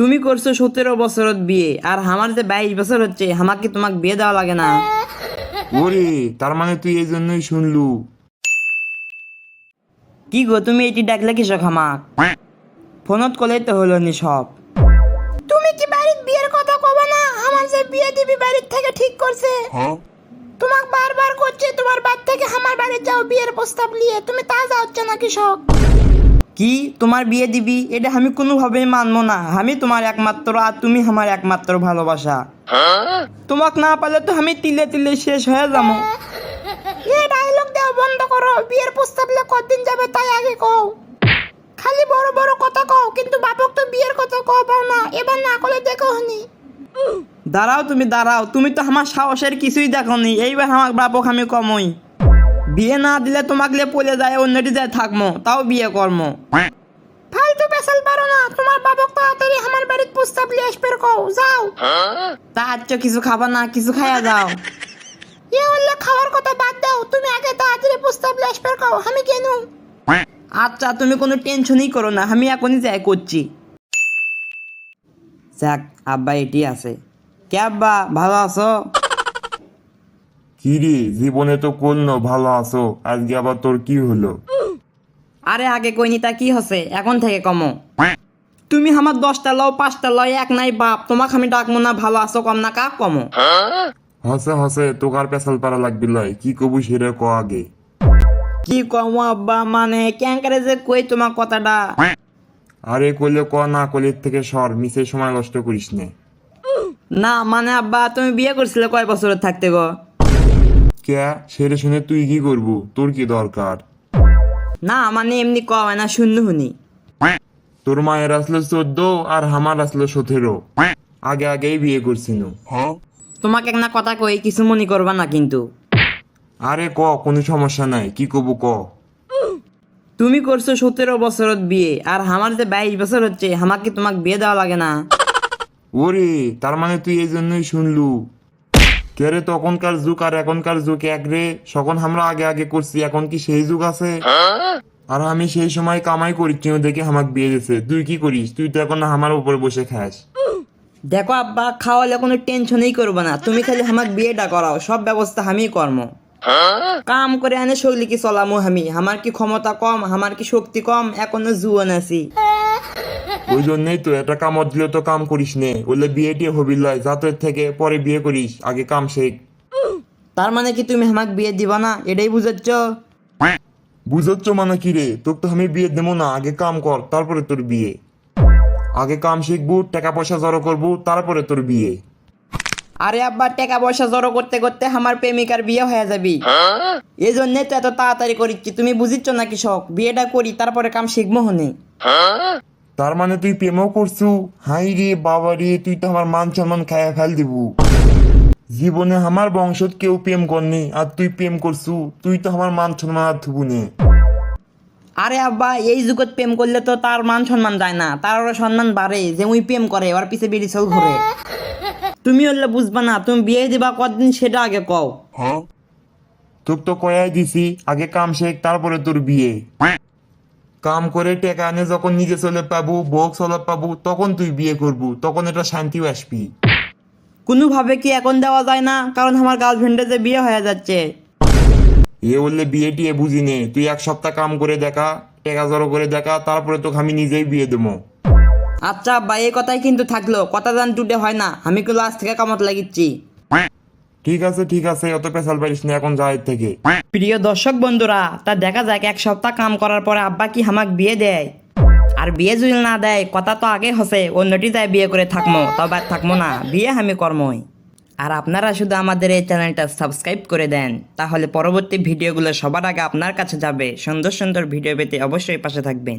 তুমি করছো 17 বছরত বিয়ে আর আমার যে 22 বছর হচ্ছে, আমাকে তোমাকে বিয়ে দেওয়া লাগে না? ওরে, তার মানে তুই এই জন্যই শুনলু। কি গো, তুমি এটি ডাকলে কিসক আমাক? ফোনত কলেই তো হলো নি সব। তুমি কি বাড়ির বিয়ের কথা কবে না? আমার যে বিয়ে দিবি বাড়ির থেকে ঠিক করছে। তোমাক বারবার করছে তোমার বাড়ি থেকে আমার বাড়ি যাও বিয়ের প্রস্তাব নিয়ে, তুমি তা যাচ্ছ না কৃষক। কি তোমার বিয়ে দিবি? এটা আমি কোনোভাবেই মানবো না। আমি তোমার একমাত্র আর তুমি আমার একমাত্র ভালোবাসা। তোমাক না পালে তো আমি তিলে তিলে শেষ হয়ে যাবো। এই ডায়লগ দেওয়া বন্ধ করো। বিয়ের প্রস্তাব নিয়ে কতদিন যাবে তাই আগে কও। খালি বড় বড় কথা কও, কিন্তু বাপক তো বিয়ের কথা কও পাও না। এবার না করলে দেখো হনি। দাঁড়াও তুমি দাঁড়াও, তুমি তো আমার সাহসের কিছুই দেখোনি। এইবার আমার বাপক আমি কমই। বিয়ে না দিলে তোমাকে লিয়ে পড়ে যায় অন্যটি যায় থাকমো, তাও বিয়ে কর্ম। ফালতু পেশাল পারো না। তোমার বাপক তাড়াতাড়ি আমার বাড়ির প্রস্তাব নিয়ে আসবে কও, যাও। তা আচ্ছা কিছু খাবা না, কিছু খাইয়া যাও। এ হলে খাওয়ার কথা বাদ দাও, তুমি আগে তাড়াতাড়ি প্রস্তাব নিয়ে আসবে কও, আমি কেন? আচ্ছা তুমি কোনো টেনশনই করো না, আমি এখনই যাই করছি। যাক, আব্বা এটি আছে। কে আব্বা, ভালো আছো? কি রে, জীবনে তো করলো ভালো আছো, আজকে আবার তোর কি হলো? আরে আগে কইনি তা কি হচ্ছে, এখন থেকে কমো। তুমি আমার 10টা লও 5টা লও, এক নাই বাপ। তোমাকে আমি ডাকবো না ভালো আছো কম না, কাক কমো। হসে হসে, তোকার পেশাল পারা লাগবি লয়, কি কবু সেরে ক আগে। কি কমো আব্বা, মানে ক্যাঙ্কারে যে কই তোমার কথাটা। আরে কইলে ক, না কইলে এর থেকে সর, মিশে সময় নষ্ট করিস নে। না মানে আব্বা, তুমি বিয়ে করছিলে কয় বছর থাকতে গো? কে সেরে শুনে তুই কি করবু, তোর কি দরকার? না মানে এমনি কয় না, শূন্য শুনি। তোর মায়ের আসলো 14 আর আমার আসলো 17। আগে আগেই বিয়ে করছিল। তোমাকে একটা কথা কই, কিছু মনে করবা না কিন্তু। আরে ক, কোনো সমস্যা নাই, কি কবু ক। তুমি করছো 17 বছরত বিয়ে আর আমার যে 22 বছর হচ্ছে, আমাকে তোমাকে বিয়ে দেওয়া লাগে না? ওরে, তার মানে তুই এই জন্যই শুনলু। কে রে, তখনকার যুগ আর এখনকার যুগ এক রে? তখন আমরা আগে আগে করছি, এখন কি সেই যুগ আছে? আর আমি সেই সময় কামাই করি কেউ দেখে আমাকে বিয়ে দিয়েছে, তুই কি করিস? তুই তো এখন আমার উপরে বসে খাস। দেখো আব্বা, খাওয়ালে কোনো টেনশনই করবো না। তুমি খালি আমাকে বিয়েটা করাও, সব ব্যবস্থা আমি কর্ম। কাম করে আনে শৈলী কি চলামো আমি? আমার কি ক্ষমতা কম, আমার কি শক্তি কম? এখনো জুয়ান আছি। ওই জন্যই তো এটা কামত দিলে তো কাম করিস নে, বললে বিয়ে টিয়ে হবি লয়, যাতের থেকে পরে বিয়ে করিস, আগে কাম শেখ। তার মানে কি তুমি আমাকে বিয়ে দিবা না, এটাই বুঝাচ্ছ? বুঝচ্ছ মানে কি রে? তোকে তো আমি বিয়ে দেবো না, আগে কাম কর তারপরে তোর বিয়ে। আগে কাম শিখবো, টাকা পয়সা জড়ো করবো, তারপরে তোর বিয়ে। আরে আব্বা, টাকা পয়সা জড়ো করতে করতে আমার প্রেমিকার বিয়ে হয়ে যাবি। এই জন্যই তো এত তাড়াতাড়ি করিচ্ছি। তুমি বুঝিচ্ছ না কৃষক, বিয়েটা করি তারপরে কাম শিখবো হনে। তার মানে তুই প্রেমও করছু? হাই রে বাবা রে, তুই তো আমার মান সম্মান খায়া ফেল দিবু। জীবনে আমার বংশত কেউ প্রেম করনি, আর তুই প্রেম করছু? তুই তো আমার মান সম্মান আর থুবু নে। আরে আব্বা, এই যুগত প্রেম করলে তো তার মান সম্মান যায় না, তার ওরা সম্মান বাড়ে। যে উই প্রেম করে ওর পিছে বেরি চল ঘুরে। তুমি হলে বুঝবা না, তুমি বিয়ে দিবা কতদিন সেটা আগে কও। তোকে তো কয়াই দিছি, আগে কাম শেখ তারপরে তোর বিয়ে। কাম করে টেকা আনে যখন নিজে চলে পাবো, বউ চলে পাবো, তখন তুই বিয়ে করবু, তখন এটা শান্তিও আসবি। কোনোভাবে কি এখন দেওয়া যায় না? কারণ আমার গার্লফ্রেন্ডের যে বিয়ে হয়ে যাচ্ছে। এ বললে বিয়ে টিয়ে বুঝি নে, তুই 1 সপ্তাহ কাম করে দেখা, টেকা জড়ো করে দেখা, তারপরে তোকে আমি নিজেই বিয়ে দেবো। আচ্ছা আব্বা, এই কথাই কিন্তু থাকলো, কথা জান টুটে হয় না। আমি কিন্তু আজ থেকে কামত লাগিচ্ছি। ঠিক আছে, অত পেশাল পারিস না, এখন যা এর থেকে। প্রিয় দর্শক বন্ধুরা, তা দেখা যাক 1 সপ্তাহ কাম করার পরে আব্বা কি আমাক বিয়ে দেয়। আর বিয়ে যদি না দেয়, কথা তো আগে হসে অন্যটি যায় বিয়ে করে থাকমো, তবে আর থাকমো না, বিয়ে আমি কর্মই। আর আপনারা শুধু আমাদের এই চ্যানেলটা সাবস্ক্রাইব করে দেন, তাহলে পরবর্তী ভিডিওগুলো সবার আগে আপনার কাছে যাবে। সুন্দর সুন্দর ভিডিও পেতে অবশ্যই পাশে থাকবেন।